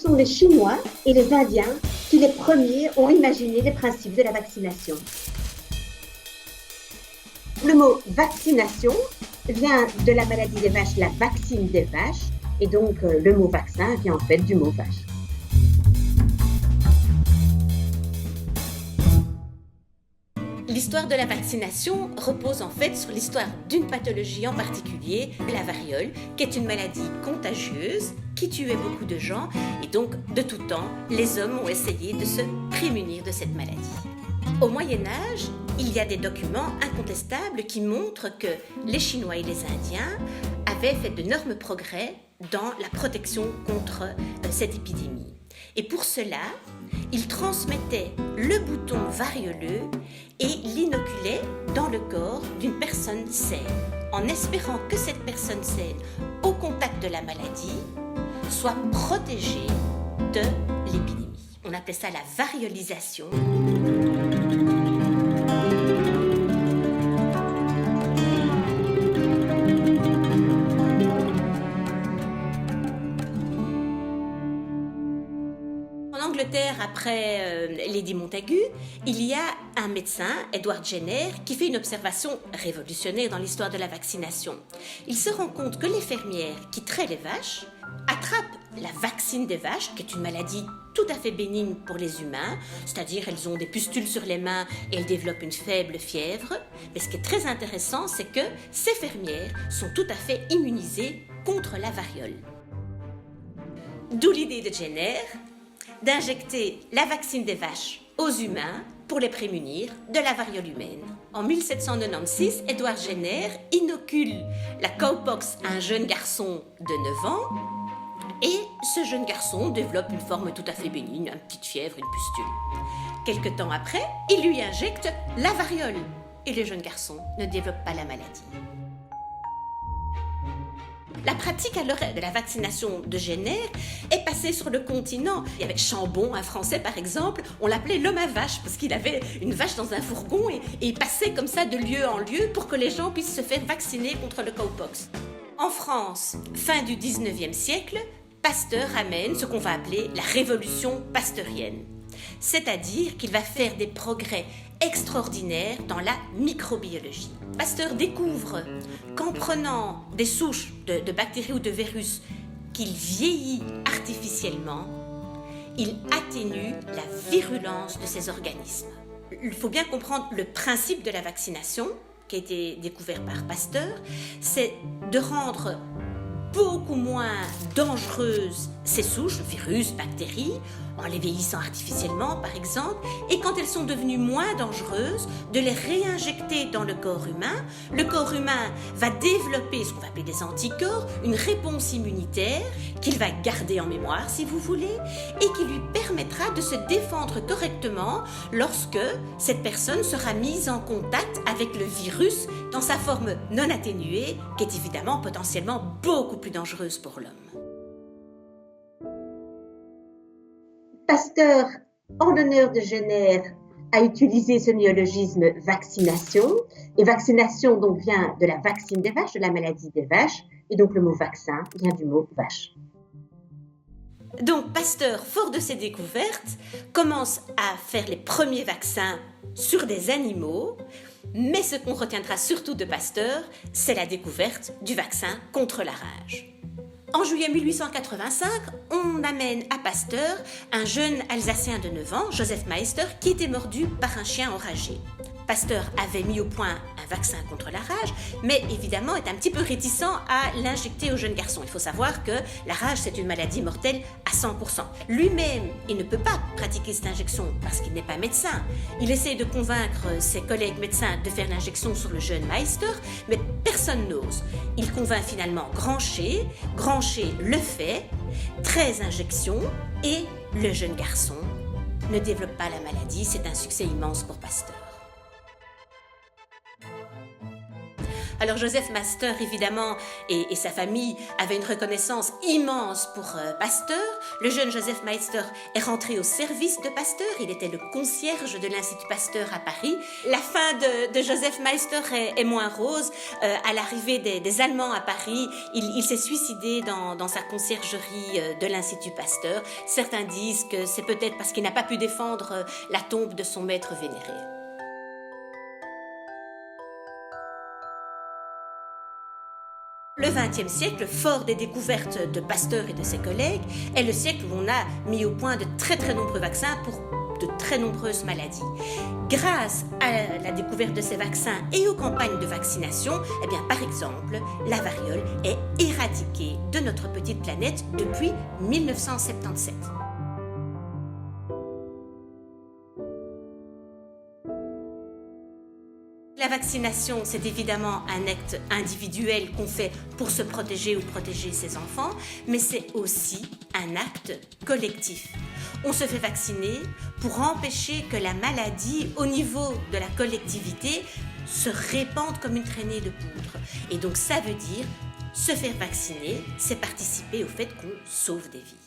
sont les Chinois et les Indiens qui les premiers ont imaginé les principes de la vaccination. Le mot vaccination vient de la maladie des vaches, la vaccine des vaches, et donc le mot vaccin vient en fait du mot vache. L'histoire de la vaccination repose en fait sur l'histoire d'une pathologie en particulier, la variole, qui est une maladie contagieuse qui tuait beaucoup de gens, et donc de tout temps, les hommes ont essayé de se prémunir de cette maladie. Au Moyen-Âge, il y a des documents incontestables qui montrent que les Chinois et les Indiens avaient fait d'énormes progrès dans la protection contre cette épidémie. Et pour cela, ils transmettaient le bouton varioleux et l'inoculaient dans le corps d'une personne saine, en espérant que cette personne saine, au contact de la maladie, soit protégée de l'épidémie. On appelait ça la variolisation. En Angleterre, après Lady Montagu, il y a un médecin, Edward Jenner, qui fait une observation révolutionnaire dans l'histoire de la vaccination. Il se rend compte que les fermières qui traient les vaches attrapent la vaccine des vaches, qui est une maladie tout à fait bénigne pour les humains, c'est-à-dire elles ont des pustules sur les mains et elles développent une faible fièvre. Mais ce qui est très intéressant, c'est que ces fermières sont tout à fait immunisées contre la variole. D'où l'idée de Jenner d'injecter la vaccine des vaches aux humains pour les prémunir de la variole humaine. En 1796, Edward Jenner inocule la cowpox à un jeune garçon de 9 ans et ce jeune garçon développe une forme tout à fait bénigne, une petite fièvre, une pustule. Quelque temps après, il lui injecte la variole et le jeune garçon ne développe pas la maladie. La pratique alors de la vaccination de Jenner est passée sur le continent. Il y avait Chambon, un Français par exemple, on l'appelait l'homme à vache parce qu'il avait une vache dans un fourgon et il passait comme ça de lieu en lieu pour que les gens puissent se faire vacciner contre le cowpox. En France, fin du 19e siècle, Pasteur amène ce qu'on va appeler la révolution pasteurienne. C'est-à-dire qu'il va faire des progrès extraordinaires dans la microbiologie. Pasteur découvre qu'en prenant des souches de bactéries ou de virus qu'il vieillit artificiellement, il atténue la virulence de ces organismes. Il faut bien comprendre le principe de la vaccination qui a été découvert par Pasteur, c'est de rendre beaucoup moins dangereuses ces souches, virus, bactéries, en les vieillissant artificiellement par exemple, et quand elles sont devenues moins dangereuses, de les réinjecter dans le corps humain. Le corps humain va développer ce qu'on va appeler des anticorps, une réponse immunitaire qu'il va garder en mémoire si vous voulez, et qui lui permettra de se défendre correctement lorsque cette personne sera mise en contact avec le virus dans sa forme non atténuée, qui est évidemment potentiellement beaucoup plus dangereuse pour l'homme. Pasteur, en l'honneur de Jenner, a utilisé ce néologisme vaccination. Et vaccination donc vient de la vaccine des vaches, de la maladie des vaches. Et donc le mot vaccin vient du mot vache. Donc Pasteur, fort de ses découvertes, commence à faire les premiers vaccins sur des animaux. Mais ce qu'on retiendra surtout de Pasteur, c'est la découverte du vaccin contre la rage. En juillet 1885, on amène à Pasteur un jeune Alsacien de 9 ans, Joseph Meister, qui était mordu par un chien enragé. Pasteur avait mis au point un vaccin contre la rage, mais évidemment est un petit peu réticent à l'injecter au jeune garçon. Il faut savoir que la rage, c'est une maladie mortelle à 100%. Lui-même, il ne peut pas pratiquer cette injection parce qu'il n'est pas médecin. Il essaie de convaincre ses collègues médecins de faire l'injection sur le jeune Meister, mais personne n'ose. Il convainc finalement Grancher. Grancher le fait, 13 injections, et le jeune garçon ne développe pas la maladie. C'est un succès immense pour Pasteur. Alors Joseph Master, évidemment, et sa famille avaient une reconnaissance immense pour Pasteur. Le jeune Joseph Meister est rentré au service de Pasteur. Il était le concierge de l'Institut Pasteur à Paris. La fin de Joseph Meister est moins rose. À l'arrivée des Allemands à Paris, il s'est suicidé dans sa conciergerie de l'Institut Pasteur. Certains disent que c'est peut-être parce qu'il n'a pas pu défendre la tombe de son maître vénéré. Le XXe siècle, fort des découvertes de Pasteur et de ses collègues, est le siècle où on a mis au point de très très nombreux vaccins pour de très nombreuses maladies. Grâce à la découverte de ces vaccins et aux campagnes de vaccination, eh bien, par exemple, la variole est éradiquée de notre petite planète depuis 1977. La vaccination, c'est évidemment un acte individuel qu'on fait pour se protéger ou protéger ses enfants, mais c'est aussi un acte collectif. On se fait vacciner pour empêcher que la maladie, au niveau de la collectivité, se répande comme une traînée de poudre. Et donc ça veut dire, se faire vacciner, c'est participer au fait qu'on sauve des vies.